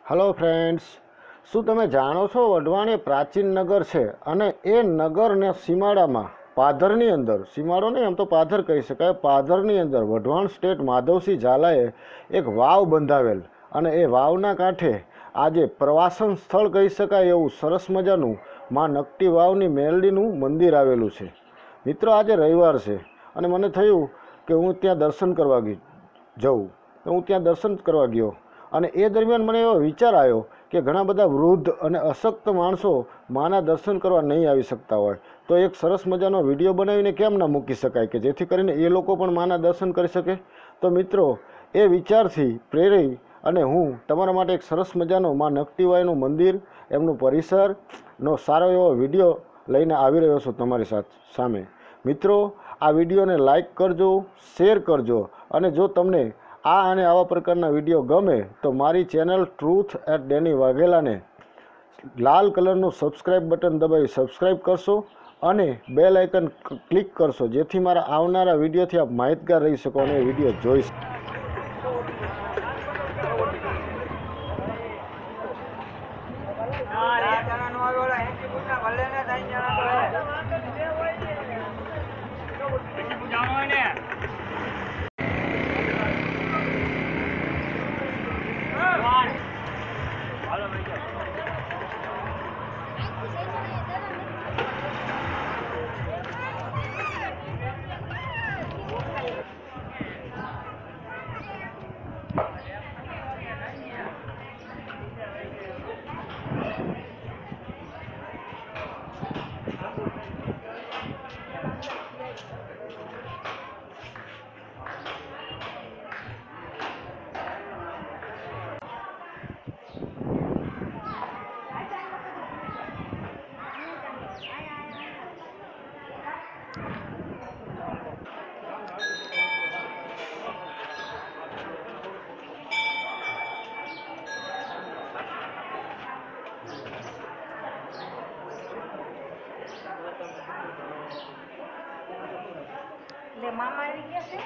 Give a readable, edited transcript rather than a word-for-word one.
Hello friends, શું તમે જાણો છો વઢવાણ એ પ્રાચીન નગર છે અને એ નગરને સીમાડામાં પાધરની અંદર, સીમાડો નહીં આમ તો પાધર કહી શકાય, પાધરની અંદર વઢવાણ સ્ટેટ માધવસિંહ ઝાલાએ એક વાવ બંધાવેલ અને એ વાવના કાંઠે આજે પ્રવાસન સ્થળ કહી શકાય એવું સરસ મજાનું માં નકટી વાવની મેલડીનું મંદિર આવેલું છે। મિત્રો, આજે રવિવાર છે અને મને થયું કે હું ત્યાં દર્શન કરવા જાઉં, તો હું ત્યાં દર્શન કરવા ગયો અને એ દરમિયાન મને એવો વિચાર આવ્યો કે ઘણા બધા વૃદ્ધ અને અશક્ત માણસો માના દર્શન કરવા નહીં આવી શકતા હોય, તો એક સરસ મજાનો વિડીયો બનાવીને કેમ ના મૂકી શકાય કે જેથી કરીને એ લોકો પણ માના દર્શન કરી શકે। તો મિત્રો, એ વિચારથી પ્રેરી અને હું તમારા માટે એક સરસ મજાનો માં નકટીવાયનું મંદિર, એમનું પરિસરનો સારો એવો વિડીયો લઈને આવી રહ્યો છું તમારી સામે। મિત્રો, આ વિડીયોને લાઈક કરજો, શેર કરજો અને જો તમને આ અને આવા પ્રકારના વિડીયો ગમે તો મારી ચેનલ ટ્રુથ એટ ડેની વાઘેલાને લાલ કલરનું સબસ્ક્રાઈબ બટન દબાવી સબસ્ક્રાઈબ કરશો અને બેલ આઇકન ક્લિક કરશો જેથી મારા આવનારા વિડીયોથી આપ માહિતગાર રહી શકો અને એ વિડીયો જોઈ શકો। મામા આવી ગયા છે।